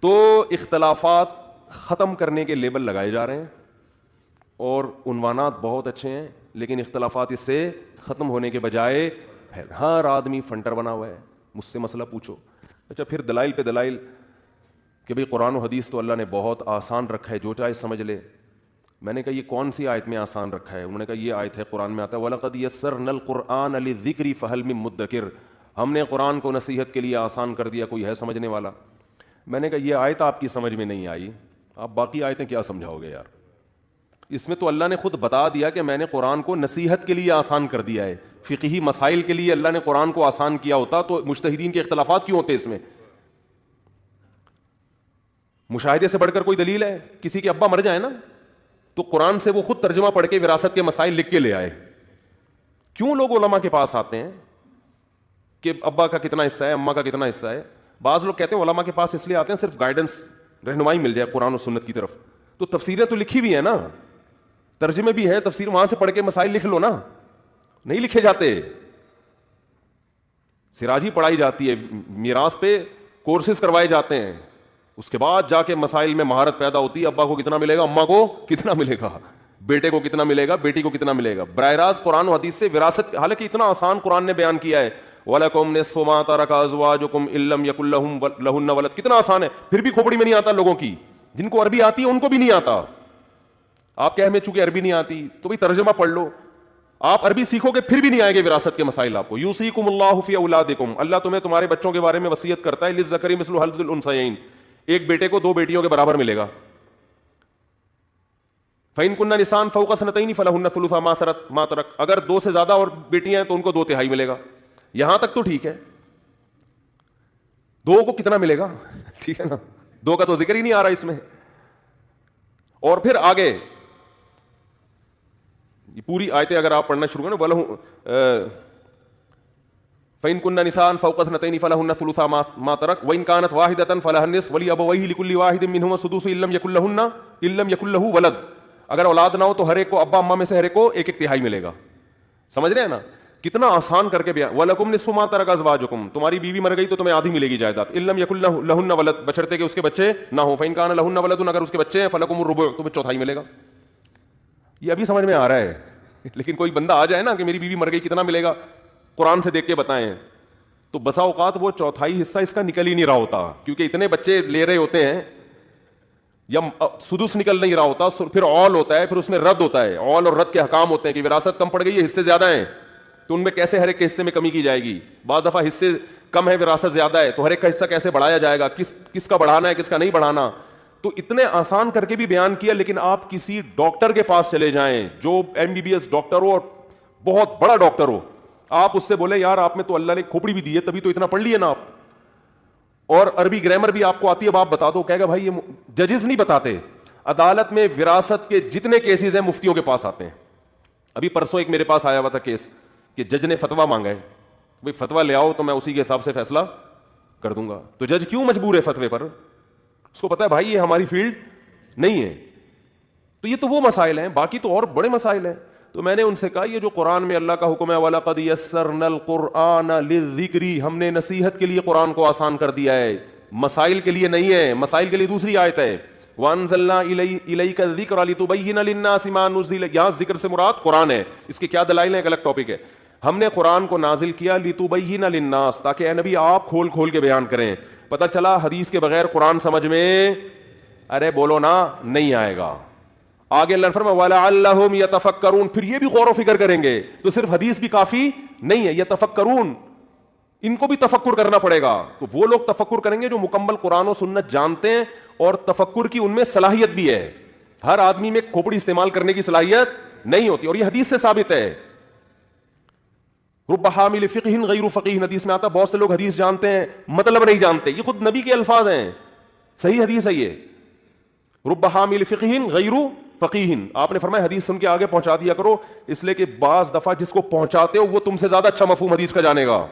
تو اختلافات ختم کرنے کے لیبل لگائے جا رہے ہیں اور عنوانات بہت اچھے ہیں, لیکن اختلافات اس سے ختم ہونے کے بجائے ہر آدمی فنٹر بنا ہوا ہے. مجھ سے مسئلہ پوچھو, اچھا پھر دلائل پہ دلائل کہ بھئی قرآن و حدیث تو اللہ نے بہت آسان رکھا ہے, جو چاہے سمجھ لے. میں نے کہا یہ کون سی آیت میں آسان رکھا ہے؟ انہوں نے کہا یہ آیت ہے قرآن میں آتا ہے وَلَقَدْ يَسَّرْنَا الْقُرْآنَ لِلذِّكْرِ فَهَلْ مِن مُدَّكِرٍ, ہم نے قرآن کو نصیحت کے لیے آسان کر دیا, کوئی ہے سمجھنے والا؟ میں نے کہا یہ آیت آپ کی سمجھ میں نہیں آئی, آپ باقی آیتیں کیا سمجھاؤ گے یار؟ اس میں تو اللہ نے خود بتا دیا کہ میں نے قرآن کو نصیحت کے لیے آسان کر دیا ہے. فقہی مسائل کے لیے اللہ نے قرآن کو آسان کیا ہوتا تو مجتہدین کے اختلافات کیوں ہوتے اس میں؟ مشاہدے سے بڑھ کر کوئی دلیل ہے؟ کسی کے ابا مر جائے نا تو قرآن سے وہ خود ترجمہ پڑھ کے وراثت کے مسائل لکھ کے لے آئے. کیوں لوگ علماء کے پاس آتے ہیں کہ ابا کا کتنا حصہ ہے, اماں کا کتنا حصہ ہے؟ بعض لوگ کہتے ہیں علماء کے پاس اس لیے آتے ہیں صرف گائیڈنس, رہنمائی مل جائے قرآن و سنت کی طرف. تو تفسیریں تو لکھی بھی ہیں نا, ترجمے بھی ہے, تفسیر وہاں سے پڑھ کے مسائل لکھ لو نا. نہیں لکھے جاتے, سراجی پڑھائی جاتی ہے, میراث پہ کورسز کروائے جاتے ہیں, اس کے بعد جا کے مسائل میں مہارت پیدا ہوتی ہے. ابا کو کتنا ملے گا, اماں کو کتنا ملے گا, بیٹے کو کتنا ملے گا, بیٹی کو کتنا ملے گا. براہ راست قرآن و حدیث سے وراثت, حالانکہ اتنا آسان قرآن نے بیان کیا ہے وَلَكُمْ نِصْفُ مَا تَرَكَ أَزْوَاجُكُمْ إِن لَّمْ يَكُن لَّهُنَّ وَلَدٌ, کتنا آسان ہے, پھر بھی کھوپڑی میں نہیں آتا لوگوں کی. جن کو عربی آتی ہے ان کو بھی نہیں آتا. آپ کہہ ہمیں چونکہ عربی نہیں آتی تو بھی ترجمہ پڑھ لو. آپ عربی سیکھو گے پھر بھی نہیں آئے گے وراثت کے مسائل آپ کو. یوصیکم اللہ فی اولادکم, اللہ تمہیں تمہارے بچوں کے بارے میں وصیت کرتا ہے للذکر مثل حظ الانثیین, ایک بیٹے کو 2 بیٹیوں کے برابر ملے گا. فإن كن نساء فوق اثنتين فلهن ثلث ما ترك, اگر 2 سے زیادہ اور بیٹیاں ہیں تو ان کو 2/3 ملے گا. یہاں تک تو ٹھیک ہے, 2 کو کتنا ملے گا؟ ٹھیک ہے نا, 2 کا تو ذکر ہی نہیں آ رہا اس میں. اور پھر آگے یہ پوری آیتیں اگر آپ پڑھنا شروع کریں نا, فإن كن نساء فوق اثنتين فلهن ثلث ما ترك وإن كانت واحدة فلها النصف ولأبويه لكل واحد منهما السدس إن لم يكن له ولد, اگر اولاد نہ ہو تو ہر ایک کو, ابا اماں میں سے ہر ایک کو 1/3 ملے گا. سمجھ رہے ہیں نا کتنا آسان کر کے بیان. وَلَكُمْ نِصْفُ مَا تَرَكَ أَزْوَاجُكُمْ, تمہاری بیوی مر گئی تو تمہیں آدھی ملے گی جائیداد. إِن لَّمْ يَكُن لَّهُنَّ وَلَدٌ, بشرطے کہ اس کے بچے نہ ہو. فَإِن كَانَ لَهُنَّ وَلَدٌ, اگر اس کے بچے ہیں فَلَكُمُ الرُّبُعُ, تمہیں 1/4 ملے گا. یہ ابھی سمجھ میں آ رہا ہے, لیکن کوئی بندہ آ جائے نا کہ میری بیوی مر گئی کتنا ملے گا, قرآن سے دیکھ کے بتائیں, تو بسا اوقات وہ 1/4 حصہ اس کا نکل ہی نہیں رہا ہوتا, کیونکہ اتنے بچے لے رہے ہوتے ہیں, یا سدس نکل نہیں رہا ہوتا, پھر اول ہوتا ہے, پھر اس میں رد ہوتا ہے. اول اور رد کے حکام ہوتے ہیں کہ وراثت کم پڑ گئی ہے, حصے زیادہ ہیں, تو ان میں کیسے ہر ایک کے حصے میں کمی کی جائے گی. بعض دفعہ حصے کم ہے, وراثت زیادہ ہے, تو ہر ایک کا حصہ کیسے بڑھایا جائے گا, کس کا بڑھانا ہے کس کا نہیں بڑھانا. تو اتنے آسان کر کے بھی بیان کیا. لیکن آپ کسی ڈاکٹر کے پاس چلے جائیں جو MBBS ڈاکٹر ہو اور بہت بڑا ڈاکٹر ہو, آپ اس سے بولے یار آپ میں تو اللہ نے کھوپڑی بھی دی ہے تبھی تو اتنا پڑھ لیے نا آپ, اور عربی گرامر بھی آپ کو آتی ہے, اب آپ بتا دو, کہے گا بھائی یہ ججز نہیں بتاتے. عدالت میں وراثت کے جتنے کیسز ہیں مفتیوں کے پاس آتے ہیں. ابھی پرسوں ایک میرے پاس آیا ہوا تھا کیس کہ جج نے فتویٰ مانگا ہے, بھائی فتویٰ لے آؤ تو میں اسی کے حساب سے فیصلہ کر دوں گا. تو جج کیوں مجبور ہے فتوے پر؟ اس کو پتا ہے بھائی یہ ہماری فیلڈ نہیں ہے. تو یہ تو وہ مسائل ہیں, باقی تو اور بڑے مسائل ہیں. تو میں نے ان سے کہا یہ جو قرآن میں اللہ کا حکم ہے وَلَقَدْ يَسَّرْنَا الْقُرْآنَ لِلذِّكْرِ, ہم نے نصیحت کے لیے قرآن کو آسان کر دیا ہے, مسائل کے لیے نہیں ہے. مسائل کے لیے دوسری آیت ہے وَأَنزَلْنَا إِلَيْكَ الذِّكْرَ لِتُبَيِّنَ لِلنَّاسِ مَا نُزِّلَ, یہاں ذکر سے مراد قرآن ہے. اس کے کیا دلائل ہیں ایک الگ ٹاپک ہے. ہم نے قرآن کو نازل کیا لِتُبَيِّنَ لِلنَّاسِ, تاکہ اے نبی آپ کھول کھول کے بیان کریں. پتہ چلا حدیث کے بغیر قرآن سمجھ میں, ارے بولو نا, نہیں آئے گا. آگے اللہ نے فرمایا وَلَعَلَّهُمْ يَتَفَكَّرُونَ, پھر یہ بھی غور و فکر کریں گے. تو صرف حدیث بھی کافی نہیں ہے, یتفکرون, ان کو بھی تفکر کرنا پڑے گا. تو وہ لوگ تفکر کریں گے جو مکمل قرآن و سنت جانتے ہیں اور تفکر کی ان میں صلاحیت بھی ہے. ہر آدمی میں کھوپڑی استعمال کرنے کی صلاحیت نہیں ہوتی, اور یہ حدیث سے ثابت ہے. رب حامل فقہ غیر فقیہ, حدیث میں آتا بہت سے لوگ حدیث جانتے ہیں مطلب نہیں جانتے. یہ خود نبی کے الفاظ ہیں, صحیح حدیث ہے یہ. رب حامل فقہ غیر فقیہ, آپ نے فرمایا حدیث سن کے آگے پہنچا دیا کرو, اس لیے کہ بعض دفعہ جس کو پہنچاتے ہو وہ تم سے زیادہ اچھا مفہوم حدیث کا جانے گا.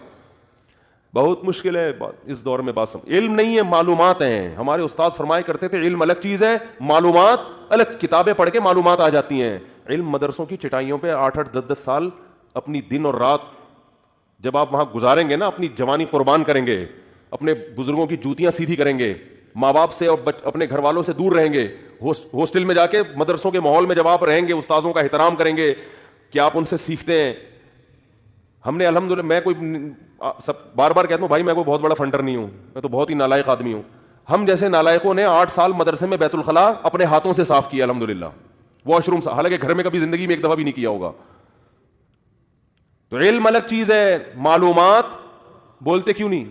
بہت مشکل ہے اس دور میں بات. علم نہیں ہے, معلومات ہیں. ہمارے استاذ فرمایا کرتے تھے علم الگ چیز ہے, معلومات الگ. کتابیں پڑھ کے معلومات آ جاتی ہیں. علم مدرسوں کی چٹائیوں پہ 8-8 10-10 سال اپنی دن اور رات جب آپ وہاں گزاریں گے نا, اپنی جوانی قربان کریں گے, اپنے بزرگوں کی جوتیاں سیدھی کریں گے, ماں باپ سے اور اپنے گھر والوں سے دور رہیں گے, ہاسٹل میں جا کے مدرسوں کے ماحول میں جب آپ رہیں گے, استاذوں کا احترام کریں گے کہ آپ ان سے سیکھتے ہیں. ہم نے الحمدللہ, میں کوئی بار بار کہتا ہوں بھائی میں کوئی بہت بڑا فنڈر نہیں ہوں, میں تو بہت ہی نالائق آدمی ہوں. ہم جیسے نالائقوں نے 8 سال مدرسے میں بیت الخلاء اپنے ہاتھوں سے صاف کیا الحمدللہ, واش روم, حالانکہ گھر میں کبھی زندگی میں ایک دفعہ بھی نہیں کیا ہوگا. تو علم الگ چیز ہے, معلومات بولتے کیوں نہیں,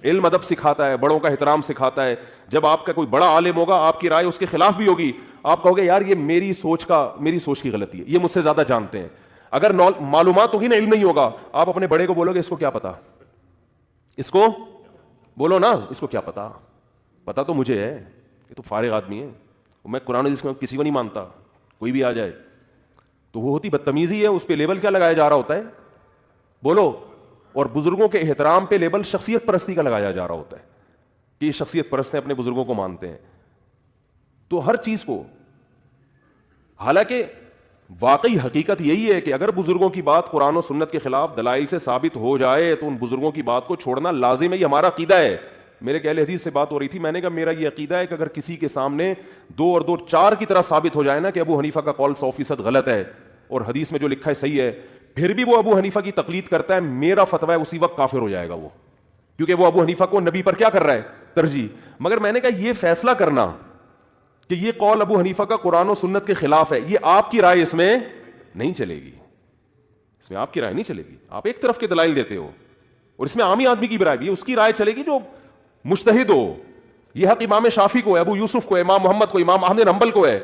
علم ادب سکھاتا ہے, بڑوں کا احترام سکھاتا ہے. جب آپ کا کوئی بڑا عالم ہوگا, آپ کی رائے اس کے خلاف بھی ہوگی, آپ کہو گے یار یہ میری سوچ کی غلطی ہے, یہ مجھ سے زیادہ جانتے ہیں. اگر معلومات ہوگی نا, علم نہیں ہوگا, آپ اپنے بڑے کو بولو گے اس کو کیا پتا, اس کو بولو نا اس کو کیا پتا, پتا تو مجھے ہے, یہ تو فارغ آدمی ہے, میں قرآن حدیث میں کسی کو نہیں مانتا, کوئی بھی آ جائے. تو وہ ہوتی بدتمیزی ہے, اس پہ لیبل کیا لگایا جا رہا ہوتا ہے, بولو. اور بزرگوں کے احترام پہ لیبل شخصیت پرستی کا لگایا جا رہا ہوتا ہے کہ یہ شخصیت پرست ہیں, اپنے بزرگوں کو مانتے ہیں. تو ہر چیز کو, حالانکہ واقعی حقیقت یہی ہے کہ اگر بزرگوں کی بات قرآن و سنت کے خلاف دلائل سے ثابت ہو جائے تو ان بزرگوں کی بات کو چھوڑنا لازم ہے, یہ ہمارا عقیدہ ہے. میرے اہل حدیث سے بات ہو رہی تھی, میں نے کہا میرا یہ عقیدہ ہے کہ اگر کسی کے سامنے 2 اور 2 4 کی طرح ثابت ہو جائے نا کہ ابو حنیفہ کا قول 100% غلط ہے اور حدیث میں جو لکھا ہے صحیح ہے, پھر بھی وہ ابو حنیفہ کی تقلید کرتا ہے, میرا فتویٰ ہے اسی وقت کافر ہو جائے گا وہ, کیونکہ وہ ابو حنیفہ کو نبی پر کیا کر رہا ہے, ترجیح. مگر میں نے کہا یہ فیصلہ کرنا کہ یہ قول ابو حنیفہ کا قرآن و سنت کے خلاف ہے, یہ آپ کی رائے اس میں نہیں چلے گی, اس میں آپ کی رائے نہیں چلے گی. آپ ایک طرف کے دلائل دیتے ہو اور اس میں عامی آدمی کی رائے بھی, اس کی رائے چلے گی جو مجتہد ہو. یہ حق امام شافعی کو ہے, ابو یوسف کو ہے, امام محمد کو, امام احمد بن حنبل کو ہے.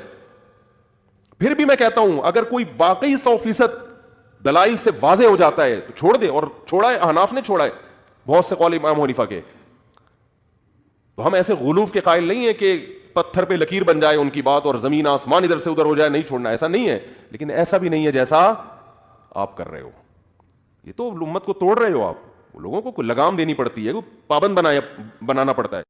پھر بھی میں کہتا ہوں اگر کوئی واقعی 100% دلائل سے واضح ہو جاتا ہے تو چھوڑ دے, اور چھوڑا ہے, احناف نے چھوڑا ہے بہت سے قول امام حنیفہ کے. تو ہم ایسے غلوف کے قائل نہیں ہیں کہ پتھر پہ لکیر بن جائے ان کی بات اور زمین آسمان ادھر سے ادھر ہو جائے, نہیں چھوڑنا, ایسا نہیں ہے. لیکن ایسا بھی نہیں ہے جیسا آپ کر رہے ہو, یہ تو امت کو توڑ رہے ہو آپ. لوگوں کو لگام دینی پڑتی ہے, پابند بنانا پڑتا ہے.